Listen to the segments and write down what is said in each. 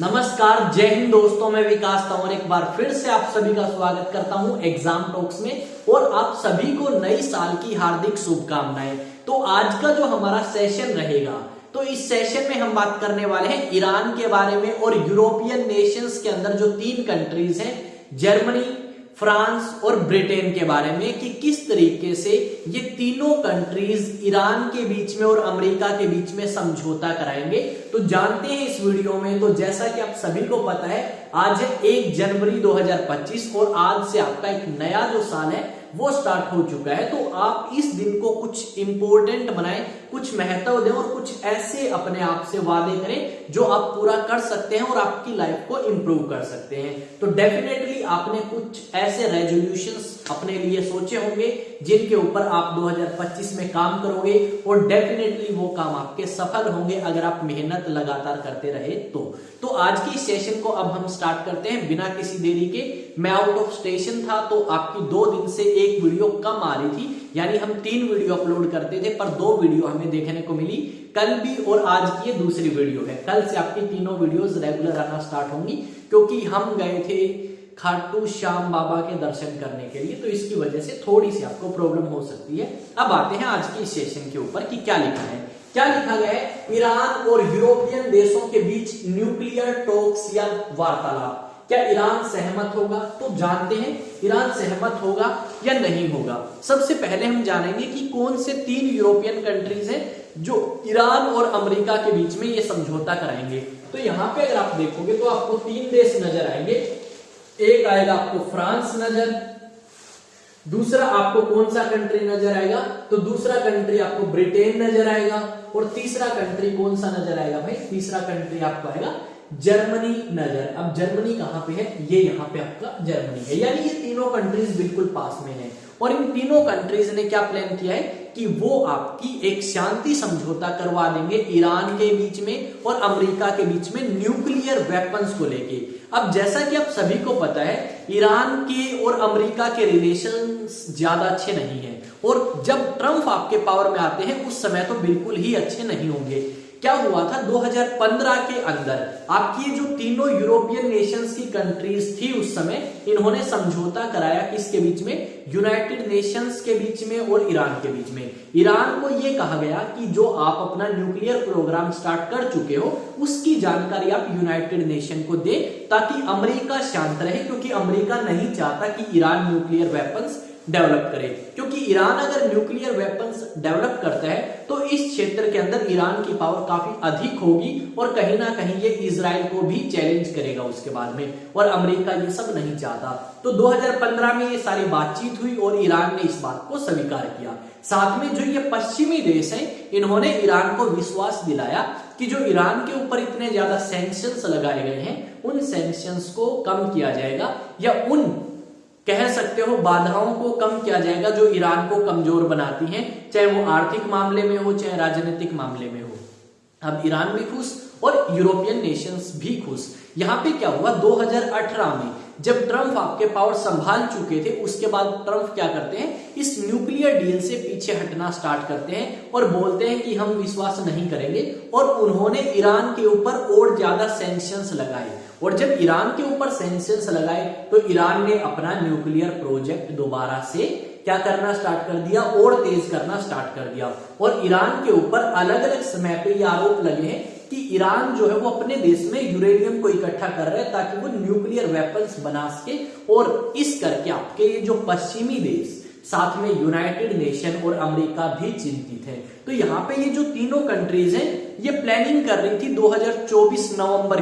नमस्कार, जय हिंद दोस्तों। मैं विकास तंवर एक बार फिर से आप सभी का स्वागत करता हूं एग्जाम टॉक्स में और आप सभी को नई साल की हार्दिक शुभकामनाएं। तो आज का जो हमारा सेशन रहेगा, तो इस सेशन में हम बात करने वाले हैं ईरान के बारे में और यूरोपियन नेशंस के अंदर जो 3 कंट्रीज हैं, जर्मनी, फ्रांस और ब्रिटेन के बारे में कि किस तरीके से ये तीनों कंट्रीज ईरान के बीच में और अमेरिका के बीच में समझौता कराएंगे। तो जानते हैं इस वीडियो में। तो जैसा कि आप सभी को पता है, आज है 1 जनवरी 2025 और आज से आपका एक नया जो साल है वो स्टार्ट हो चुका है। तो आप इस दिन को कुछ इंपॉर्टेंट बनाएं, कुछ महत्व दें और कुछ ऐसे अपने आप से वादे करें जो आप पूरा कर सकते हैं और आपकी लाइफ को इंप्रूव कर सकते हैं। तो डेफिनेटली आपने कुछ ऐसे रेजोल्यूशंस अपने लिए सोचे होंगे जिनके ऊपर आप 2025 में काम करोगे और डेफिनेटली वो काम आपके सफल होंगे अगर आप मेहनत लगातार करते रहे तो आज की सेशन को अब हम स्टार्ट करते हैं बिना किसी देरी के। मैं आउट ऑफ स्टेशन था तो आपकी 2 दिन से एक वीडियो कम आ रही थी, यानी हम 3 वीडियो अपलोड करते थे पर 2 वीडियो हमें देखने को मिली। कल भी और आज की ये दूसरी वीडियो है। कल से आपकी तीनों वीडियोस रेगुलर आना स्टार्ट होंगी क्योंकि हम गए थे खाटू श्याम बाबा के दर्शन करने के लिए, तो इसकी वजह से थोड़ी सी आपको प्रॉब्लम हो सकती है। अब आते हैं आज की सेशन के ऊपर कि क्या लिखा है। क्या लिखा गया है? ईरान और यूरोपियन देशों के बीच न्यूक्लियर टॉक्स या वार्तालाप। क्या ईरान सहमत होगा? तो जानते हैं ईरान सहमत होगा या नहीं होगा। सबसे पहले हम जानेंगे कि कौन से 3 यूरोपियन कंट्रीज हैं जो ईरान और अमेरिका के बीच में ये समझौता कराएंगे। तो यहाँ पे अगर आप देखोगे तो आपको 3 देश नजर आएंगे। एक आएगा आपको फ्रांस नजर, दूसरा आपको कौन सा कंट्री नजर आएगा? तो दूसरा कंट्री आपको ब्रिटेन नजर आएगा और तीसरा कंट्री कौन सा नजर आएगा भाई? तीसरा कंट्री आपको आएगा जर्मनी नजर। अब जर्मनी कहां पे है? ये यहाँ पे आपका जर्मनी है, यानी ये तीनों कंट्रीज बिल्कुल पास में है। और इन तीनों कंट्रीज ने क्या प्लान किया है कि वो आपकी एक शांति समझौता करवा देंगे ईरान के बीच में और अमेरिका के बीच में न्यूक्लियर वेपन्स को लेके। अब जैसा कि आप सभी को पता है, ईरान के और अमेरिका के रिलेशंस ज्यादा अच्छे नहीं हैं और जब ट्रम्प आपके पावर में आते हैं उस समय तो बिल्कुल ही अच्छे नहीं होंगे। क्या हुआ था 2015 के अंदर, आपकी जो तीनों यूरोपियन नेशंस की कंट्रीज थी उस समय, इन्होंने समझौता कराया किसके बीच में? यूनाइटेड नेशंस के बीच में और ईरान के बीच में। ईरान को यह कहा गया कि जो आप अपना न्यूक्लियर प्रोग्राम स्टार्ट कर चुके हो उसकी जानकारी आप यूनाइटेड नेशन को दे ताकि अमेरिका शांत रहे, क्योंकि अमेरिका नहीं चाहता कि ईरान न्यूक्लियर वेपन्स डेवलप करे। क्योंकि ईरान अगर न्यूक्लियर वेपन्स डेवलप करता है तो इस क्षेत्र के अंदर ईरान की पावर काफी अधिक होगी और कहीं ना कहीं ये इजराइल को भी चैलेंज करेगा उसके बाद में, और अमेरिका ये सब नहीं चाहता। तो 2015 में ये सारी बातचीत हुई और ईरान ने इस बात को स्वीकार किया। साथ में जो ये पश्चिमी देश हैं, इन्होंने ईरान को विश्वास दिलाया कि जो ईरान के ऊपर इतने ज्यादा सैंक्शंस लगाए गए हैं उन सैंक्शंस को कम किया जाएगा, या उन कह सकते हो बाधाओं को कम किया जाएगा जो ईरान को कमजोर बनाती हैं, चाहे वो आर्थिक मामले में हो चाहे राजनीतिक मामले में हो। अब ईरान भी खुश और यूरोपियन नेशंस भी खुश। यहाँ पे क्या हुआ, 2018 में जब ट्रम्प आपके पावर संभाल चुके थे उसके बाद ट्रम्प क्या करते हैं, इस न्यूक्लियर डील से पीछे हटना स्टार्ट करते हैं और बोलते हैं कि हम विश्वास नहीं करेंगे, और उन्होंने ईरान के ऊपर और ज्यादा सैंक्शंस लगाए। और जब ईरान के ऊपर सैंक्शंस लगाए तो ईरान ने अपना न्यूक्लियर प्रोजेक्ट दोबारा से क्या करना स्टार्ट कर दिया, और तेज करना स्टार्ट कर दिया। और ईरान के ऊपर अलग अलग समय पे ये आरोप लगे हैं कि ईरान जो है वो अपने देश में यूरेनियम को इकट्ठा कर रहा है ताकि वो न्यूक्लियर वेपन्स बना सके, और इस करके आपके ये जो पश्चिमी देश साथ में यूनाइटेड नेशन और अमेरिका भी चिंतित है। तो यहाँ पे ये जो तीनों कंट्रीज हैं ये प्लानिंग कर रही थी 2024 नवंबर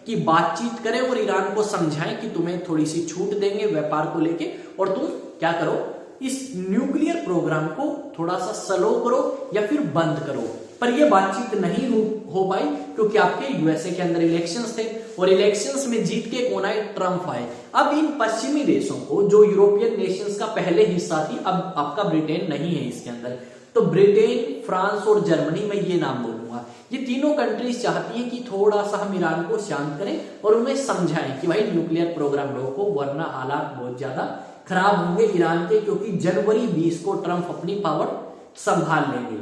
की बातचीत करें और ईरान को समझाएं कि तुम्हें थोड़ी सी छूट देंगे व्यापार को लेके, और तुम क्या करो, इस न्यूक्लियर प्रोग्राम को थोड़ा सा स्लो करो या फिर बंद करो। पर यह बातचीत नहीं हो पाई क्योंकि आपके यूएसए के अंदर इलेक्शंस थे और इलेक्शंस में जीत के कौन आए? ट्रम्प आए। अब इन पश्चिमी देशों को, जो यूरोपियन नेशंस का पहले हिस्सा थी, अब आपका ब्रिटेन नहीं है इसके अंदर, तो ब्रिटेन, फ्रांस और जर्मनी, में ये नाम बोलूंगा, ये तीनों कंट्रीज चाहती हैं कि थोड़ा सा हम ईरान को शांत करें और उन्हें समझाएं कि भाई न्यूक्लियर प्रोग्राम रोको वरना हालात बहुत ज्यादा खराब होंगे ईरान के, क्योंकि जनवरी 20 को ट्रम्प अपनी पावर संभाल लेंगे।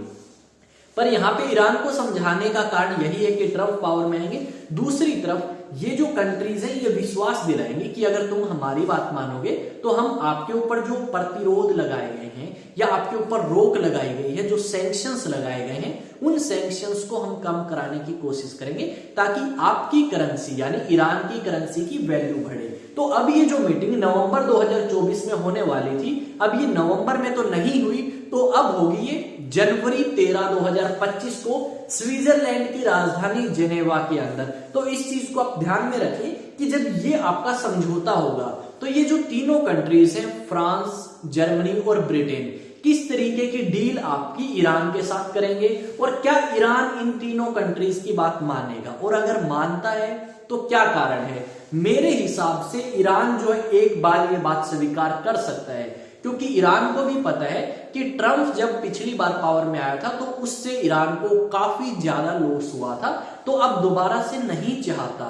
पर यहाँ पे ईरान को समझाने का कारण यही है कि ट्रम्प पावर में आएंगे। दूसरी तरफ ये जो कंट्रीज हैं ये विश्वास दिलाएंगे कि अगर तुम हमारी बात मानोगे तो हम आपके ऊपर जो प्रतिरोध लगाए गए हैं या आपके ऊपर रोक लगाई गई है, जो सैंक्शंस लगाए गए हैं, उन सैंक्शंस को हम कम कराने की कोशिश करेंगे ताकि आपकी करेंसी यानी ईरान की करेंसी की वैल्यू बढ़े। तो अब ये जो मीटिंग नवंबर 2024 में होने वाली थी, अब ये नवंबर में तो नहीं हुई, तो अब होगी ये जनवरी 13, 2025 को स्विट्जरलैंड की राजधानी जेनेवा के अंदर। तो इस चीज को आप ध्यान में रखिए कि जब ये आपका समझौता होगा तो ये जो तीनों कंट्रीज हैं, फ्रांस, जर्मनी और ब्रिटेन, किस तरीके की डील आपकी ईरान के साथ करेंगे और क्या ईरान इन तीनों कंट्रीज की बात मानेगा, और अगर मानता है तो क्या कारण है। मेरे हिसाब से ईरान जो है एक बार ये बात स्वीकार कर सकता है, क्योंकि ईरान को भी पता है कि ट्रम्प जब पिछली बार पावर में आया था तो उससे ईरान को काफी ज्यादा लॉस हुआ था, तो अब दोबारा से नहीं चाहता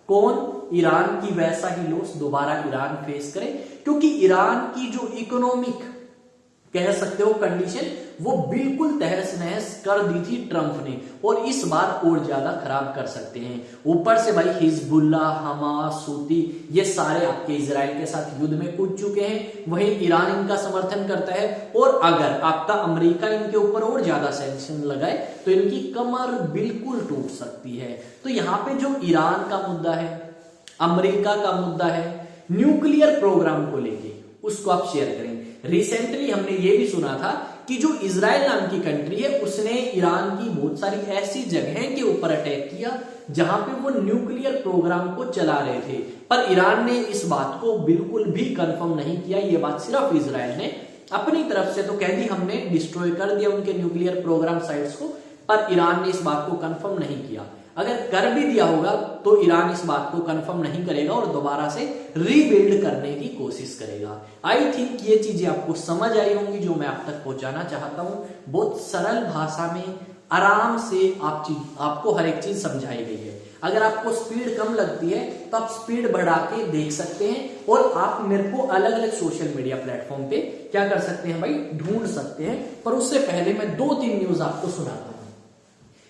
कौन, ईरान की वैसा ही लॉस दोबारा ईरान फेस करे, क्योंकि ईरान की जो इकोनॉमिक कह सकते हो कंडीशन वो बिल्कुल तहस नहस कर दी थी ट्रम्प ने, और इस बार और ज्यादा खराब कर सकते हैं। ऊपर से भाई हिजबुल्ला, हमास, हूती ये सारे आपके इजराइल के साथ युद्ध में कूद चुके हैं, वहीं ईरान इनका समर्थन करता है, और अगर आपका अमेरिका इनके ऊपर और ज्यादा सैंक्शन लगाए तो इनकी कमर बिल्कुल टूट सकती है। तो यहाँ पे जो ईरान का मुद्दा है, अमेरिका का मुद्दा है, न्यूक्लियर प्रोग्राम को लेके उसको आप शेयर करें। रिसेंटली हमने ये भी सुना था कि जो इजराइल नाम की कंट्री है उसने ईरान की बहुत सारी ऐसी जगहें के ऊपर अटैक किया जहां पे वो न्यूक्लियर प्रोग्राम को चला रहे थे, पर ईरान ने इस बात को बिल्कुल भी कंफर्म नहीं किया। ये बात सिर्फ इजराइल ने अपनी तरफ से तो कह दी हमने डिस्ट्रॉय कर दिया उनके न्यूक्लियर प्रोग्राम साइट्स को, पर ईरान ने इस बात को कंफर्म नहीं किया। अगर कर भी दिया होगा तो ईरान इस बात को कंफर्म नहीं करेगा और दोबारा से रीबिल्ड करने की कोशिश करेगा। आई थिंक ये चीजें आपको समझ आई होंगी जो मैं आप तक पहुंचाना चाहता हूं। बहुत सरल भाषा में आराम से आपको हर एक चीज समझाई गई है। अगर आपको स्पीड कम लगती है तो आप स्पीड बढ़ा के देख सकते हैं, और आप मेरे को अलग अलग सोशल मीडिया प्लेटफॉर्म पे क्या कर सकते हैं भाई, ढूंढ सकते हैं। पर उससे पहले मैं 2-3 न्यूज आपको सुनाता हूं।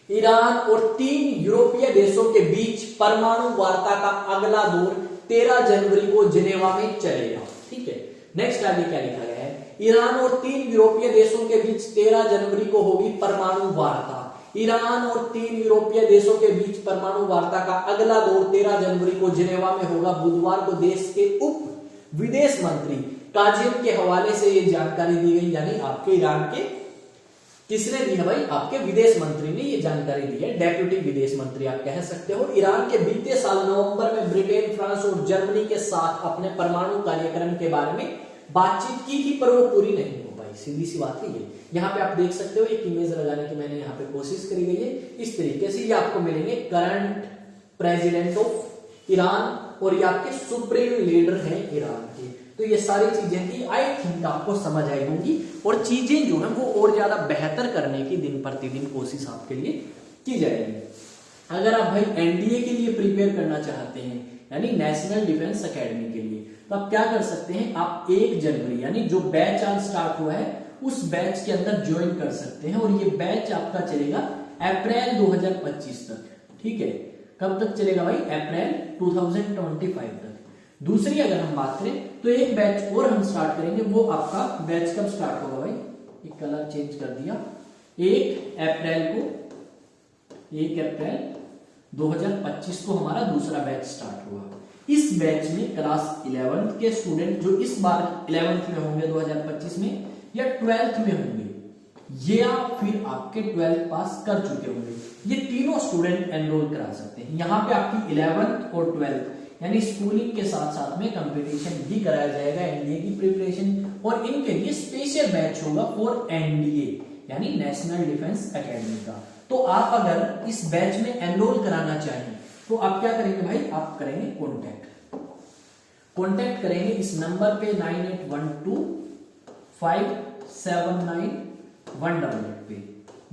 ईरान और 3 यूरोपीय देशों के बीच परमाणु वार्ता का अगला दौर 13 जनवरी को जिनेवा में चलेगा। ठीक है, नेक्स्ट आगे क्या लिखा गया है, ईरान और 3 यूरोपीय देशों के बीच 13 जनवरी को होगी परमाणु वार्ता। ईरान और 3 यूरोपीय देशों के बीच परमाणु वार्ता का अगला दौर 13 जनवरी को जिनेवा में होगा। बुधवार को देश के उप विदेश मंत्री काजिम के हवाले से ये जानकारी दी गई, यानी आपके ईरान के किसने दी है भाई, आपके विदेश मंत्री ने ये जानकारी दी है, डेप्यूटी विदेश मंत्री आप कह सकते हो। ईरान के बीते साल नवंबर में ब्रिटेन, फ्रांस और जर्मनी के साथ अपने परमाणु कार्यक्रम के बारे में बातचीत की थी, पर वो पूरी नहीं हो पाई। सीधी सी बात है ये। यहाँ पे आप देख सकते हो एक इमेज लगाने की मैंने यहाँ पे कोशिश करी गई है। इस तरीके से ये आपको मिलेंगे करंट प्रेसिडेंट ऑफ ईरान और ये आपके सुप्रीम लीडर हैं ईरान के। तो ये सारी चीजें थी, आई थिंक आपको समझ आई होंगी, और चीजें जो है वो और ज्यादा बेहतर करने की दिन प्रतिदिन कोशिश आपके लिए की जाएगी। अगर आप भाई एनडीए के लिए प्रिपेयर करना चाहते हैं, यानी नेशनल डिफेंस एकेडमी के लिए, तो आप क्या कर सकते हैं, आप 1 जनवरी यानी जो बैच आज स्टार्ट हुआ है उस बैच के अंदर ज्वाइन कर सकते हैं, और ये बैच आपका चलेगा अप्रैल 2025 तक। ठीक है, कब तक चलेगा भाई, अप्रैल 2025 तक। दूसरी अगर हम बात करें तो एक बैच और हम स्टार्ट करेंगे, वो आपका बैच कब स्टार्ट होगा भाई, एक कलर चेंज कर दिया, 1 अप्रैल 2025 को हमारा दूसरा बैच स्टार्ट हुआ। इस बैच में क्लास 11th के स्टूडेंट जो इस बार 11th में होंगे 2025 में, या 12th में होंगे, या फिर आपके 12th पास कर चुके होंगे, ये तीनों स्टूडेंट एनरोल करा सकते हैं। यहाँ पे आपकी 11th और 12th यानी स्कूलिंग के साथ साथ में कंपटीशन भी कराया जाएगा एनडीए की प्रिपरेशन, और इनके लिए स्पेशल बैच होगा फॉर एनडीए यानी नेशनल डिफेंस एकेडमी का। तो आप अगर इस बैच में एनरोल कराना चाहें तो आप क्या करेंगे भाई, आप करेंगे कॉन्टेक्ट करेंगे इस नंबर पे 9812579188 पे।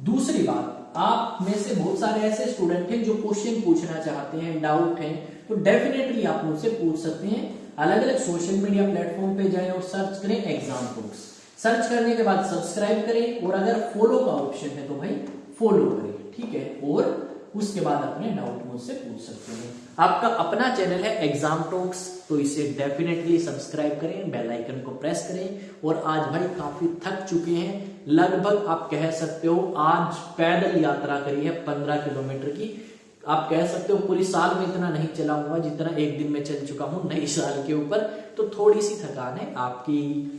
दूसरी बात, आप में से बहुत सारे ऐसे स्टूडेंट हैं जो क्वेश्चन पूछना चाहते हैं, डाउट है, तो डेफिनेटली आप मुझसे पूछ सकते हैं। अलग अलग सोशल मीडिया प्लेटफॉर्म पे जाएं और सर्च करें एग्जाम टॉक्स। सर्च करने के बाद सब्सक्राइब करें, और अगर फॉलो का ऑप्शन है तो भाई फॉलो करें, ठीक है। और उसके बाद अपने डाउट मुझसे पूछ सकते हैं। आपका अपना चैनल है एग्जाम टॉक्स, तो इसे डेफिनेटली सब्सक्राइब करें, बेल आइकन को प्रेस करें। और आज भाई काफी थक चुके हैं, लगभग आप कह सकते हो आज पैदल यात्रा करी है 15 किलोमीटर की। आप कह सकते हो पूरी साल में इतना नहीं चलाऊंगा जितना एक दिन में चल चुका हूं नई साल के ऊपर, तो थोड़ी सी थकान है। आपकी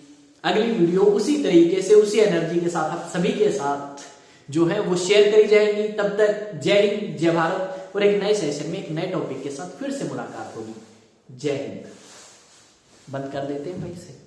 अगली वीडियो उसी तरीके से उसी एनर्जी के साथ आप सभी के साथ जो है वो शेयर करी जाएगी। तब तक जय हिंद, जय भारत, और एक नए सेशन में एक नए टॉपिक के साथ फिर से मुलाकात होगी। जय हिंद। बंद कर देते हैं भाई से।